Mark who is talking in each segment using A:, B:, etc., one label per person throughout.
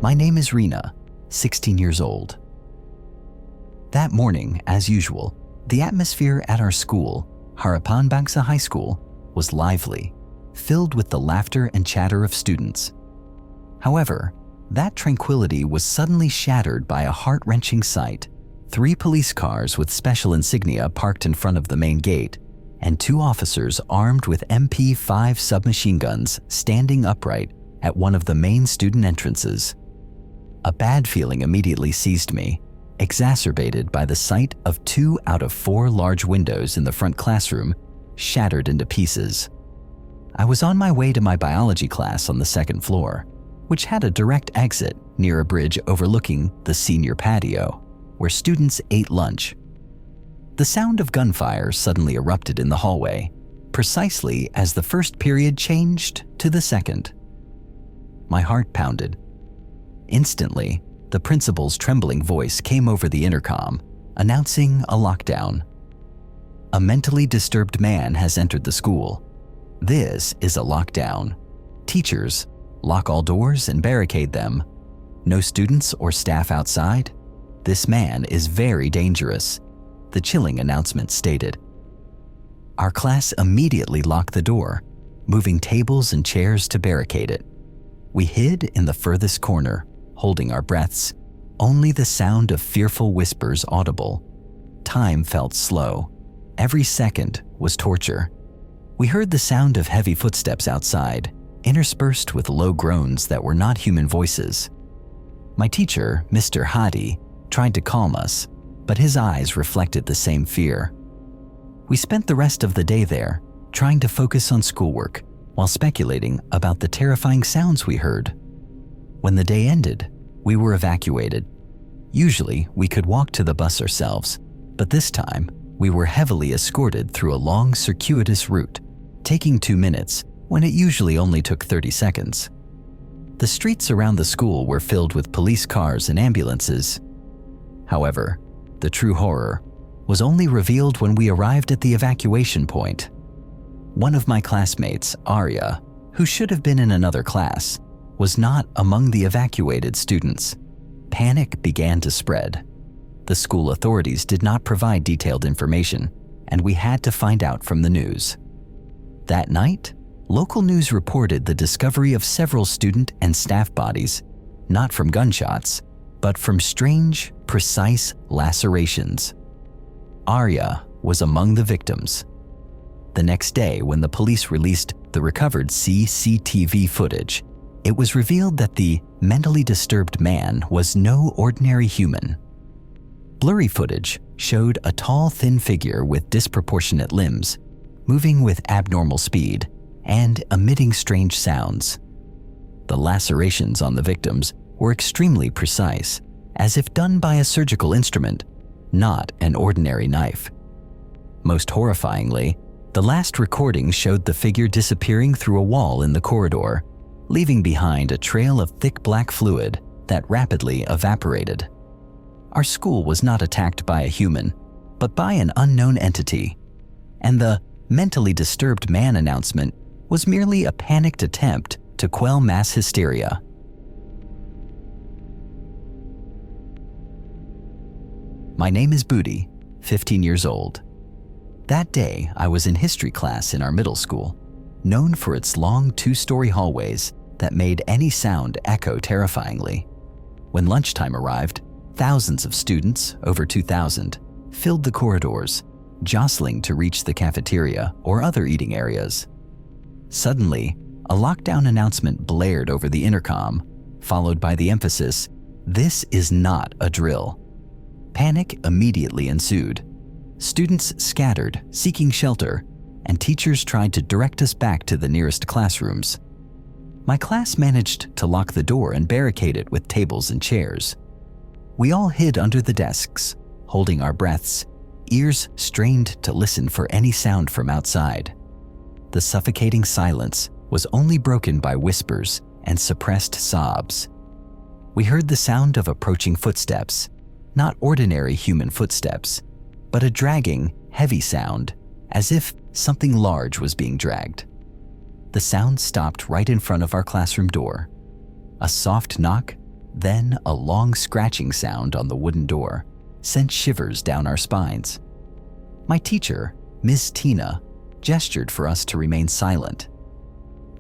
A: My name is RINA, 16 years old. That morning, as usual, the atmosphere at our school, Harapan Bangsa High School, was lively, filled with the laughter and chatter of students. However, that tranquility was suddenly shattered by a heart-wrenching sight. 3 police cars with special insignia parked in front of the main gate, and 2 officers armed with MP5 submachine guns standing upright at one of the main student entrances. A bad feeling immediately seized me, exacerbated by the sight of 2 out of 4 large windows in the front classroom shattered into pieces. I was on my way to my biology class on the 2nd floor, which had a direct exit near a bridge overlooking the senior patio, where students ate lunch. The sound of gunfire suddenly erupted in the hallway, precisely as the first period changed to the second. My heart pounded. Instantly, the principal's trembling voice came over the intercom, announcing a lockdown. A mentally disturbed man has entered the school. This is a lockdown. Teachers, lock all doors and barricade them. No students or staff outside. This man is very dangerous, the chilling announcement stated. Our class immediately locked the door, moving tables and chairs to barricade it. We hid in the furthest corner, holding our breaths, only the sound of fearful whispers audible. Time felt slow. Every second was torture. We heard the sound of heavy footsteps outside, interspersed with low groans that were not human voices. My teacher, Mr. Hadi, tried to calm us, but his eyes reflected the same fear. We spent the rest of the day there, trying to focus on schoolwork while speculating about the terrifying sounds we heard. When the day ended, we were evacuated. Usually, we could walk to the bus ourselves, but this time, we were heavily escorted through a long, circuitous route, taking 2 minutes when it usually only took 30 seconds. The streets around the school were filled with police cars and ambulances. However, the true horror was only revealed when we arrived at the evacuation point. One of my classmates, Arya, who should have been in another class, was not among the evacuated students. Panic began to spread. The school authorities did not provide detailed information, and we had to find out from the news. That night, local news reported the discovery of several student and staff bodies, not from gunshots, but from strange, precise lacerations. Arya was among the victims. The next day, when the police released the recovered CCTV footage, it was revealed that the mentally disturbed man was no ordinary human. Blurry footage showed a tall, thin figure with disproportionate limbs, moving with abnormal speed and emitting strange sounds. The lacerations on the victims were extremely precise, as if done by a surgical instrument, not an ordinary knife. Most horrifyingly, the last recording showed the figure disappearing through a wall in the corridor, leaving behind a trail of thick black fluid that rapidly evaporated. Our school was not attacked by a human, but by an unknown entity, and the mentally disturbed man announcement was merely a panicked attempt to quell mass hysteria. My name is BUDI, 15 years old. That day, I was in history class in our middle school, known for its long 2-story hallways that made any sound echo terrifyingly. When lunchtime arrived, thousands of students, over 2,000, filled the corridors, jostling to reach the cafeteria or other eating areas. Suddenly, a lockdown announcement blared over the intercom, followed by the emphasis, "This is not a drill." Panic immediately ensued. Students scattered, seeking shelter, and teachers tried to direct us back to the nearest classrooms. My class managed to lock the door and barricade it with tables and chairs. We all hid under the desks, holding our breaths, ears strained to listen for any sound from outside. The suffocating silence was only broken by whispers and suppressed sobs. We heard the sound of approaching footsteps, not ordinary human footsteps, but a dragging, heavy sound, as if something large was being dragged. The sound stopped right in front of our classroom door. A soft knock, Then a long scratching sound on the wooden door sent shivers down our spines. My teacher, Ms. Tina, gestured for us to remain silent.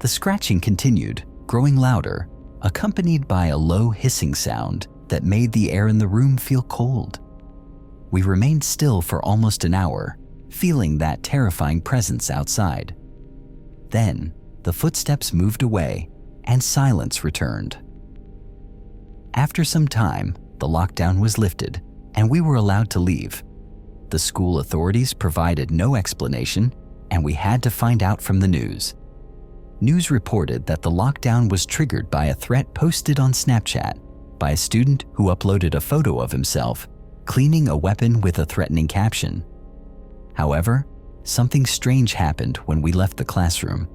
A: The scratching continued, growing louder, accompanied by a low hissing sound that made the air in the room feel cold. We remained still for almost an hour, feeling that terrifying presence outside. Then, the footsteps moved away and silence returned. After some time, the lockdown was lifted and we were allowed to leave. The school authorities provided no explanation and we had to find out from the news. News reported that the lockdown was triggered by a threat posted on Snapchat by a student who uploaded a photo of himself cleaning a weapon with a threatening caption. However, something strange happened when we left the classroom.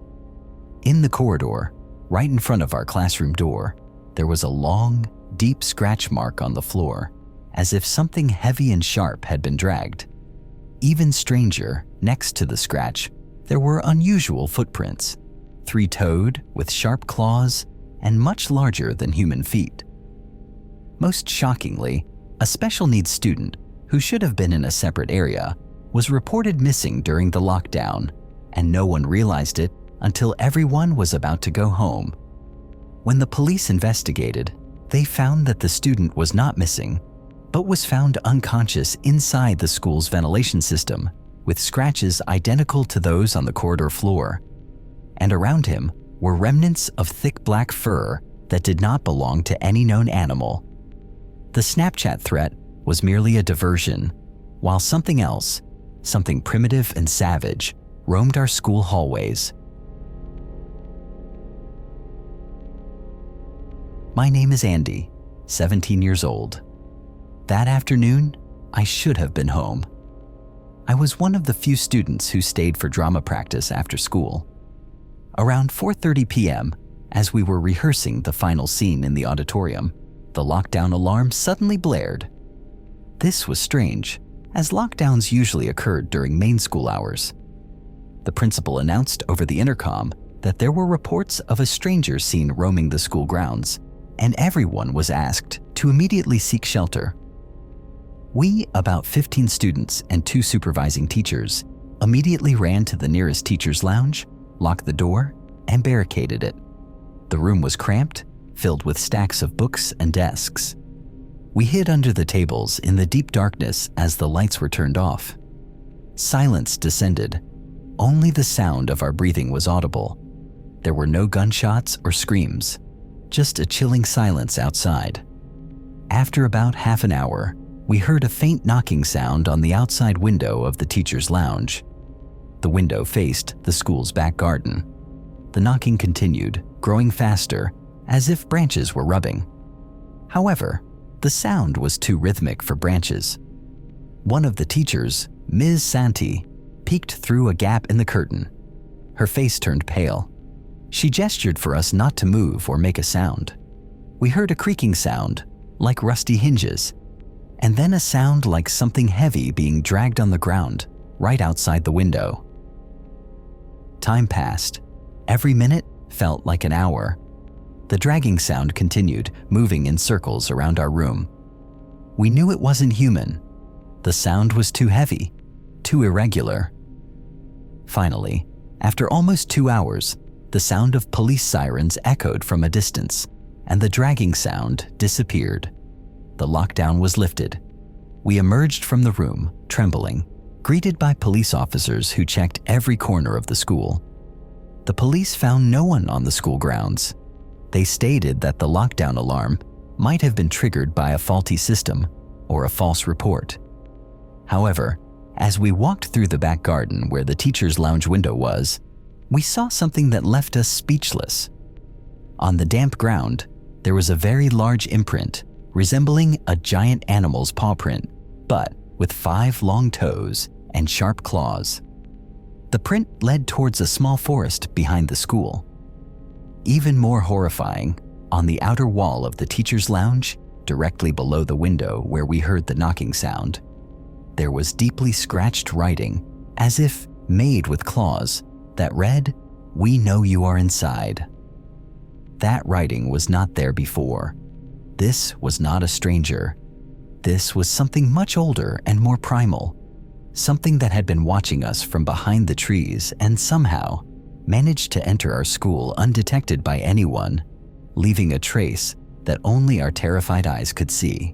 A: In the corridor, right in front of our classroom door, there was a long, deep scratch mark on the floor, as if something heavy and sharp had been dragged. Even stranger, next to the scratch, there were unusual footprints, three-toed with sharp claws and much larger than human feet. Most shockingly, a special needs student who should have been in a separate area was reported missing during the lockdown, and no one realized it until everyone was about to go home. When the police investigated, they found that the student was not missing, but was found unconscious inside the school's ventilation system, with scratches identical to those on the corridor floor. And around him were remnants of thick black fur that did not belong to any known animal. The Snapchat threat was merely a diversion, while something else, something primitive and savage, roamed our school hallways. My name is Andy, 17 years old. That afternoon, I should have been home. I was one of the few students who stayed for drama practice after school. Around 4:30 p.m., as we were rehearsing the final scene in the auditorium, the lockdown alarm suddenly blared. This was strange, as lockdowns usually occurred during main school hours. The principal announced over the intercom that there were reports of a stranger seen roaming the school grounds, and everyone was asked to immediately seek shelter. We, about 15 students and 2 supervising teachers, immediately ran to the nearest teacher's lounge, locked the door, and barricaded it. The room was cramped, filled with stacks of books and desks. We hid under the tables in the deep darkness as the lights were turned off. Silence descended. Only the sound of our breathing was audible. There were no gunshots or screams, just a chilling silence outside. After about half an hour, we heard a faint knocking sound on the outside window of the teacher's lounge. The window faced the school's back garden. The knocking continued, growing faster, as if branches were rubbing. However, the sound was too rhythmic for branches. One of the teachers, Ms. Santi, peeked through a gap in the curtain. Her face turned pale. She gestured for us not to move or make a sound. We heard a creaking sound, like rusty hinges, and then a sound like something heavy being dragged on the ground, right outside the window. Time passed. Every minute felt like an hour. The dragging sound continued, moving in circles around our room. We knew it wasn't human. The sound was too heavy, too irregular. Finally, after almost 2 hours, the sound of police sirens echoed from a distance, and the dragging sound disappeared. The lockdown was lifted. We emerged from the room, trembling, greeted by police officers who checked every corner of the school. The police found no one on the school grounds. They stated that the lockdown alarm might have been triggered by a faulty system or a false report. However, as we walked through the back garden where the teacher's lounge window was, we saw something that left us speechless. On the damp ground, there was a very large imprint resembling a giant animal's paw print, but with 5 long toes and sharp claws. The print led towards a small forest behind the school. Even more horrifying, on the outer wall of the teacher's lounge, directly below the window where we heard the knocking sound, there was deeply scratched writing, as if made with claws, that read, "We know you are inside." That writing was not there before. This was not a stranger. This was something much older and more primal, something that had been watching us from behind the trees and somehow managed to enter our school undetected by anyone, leaving a trace that only our terrified eyes could see.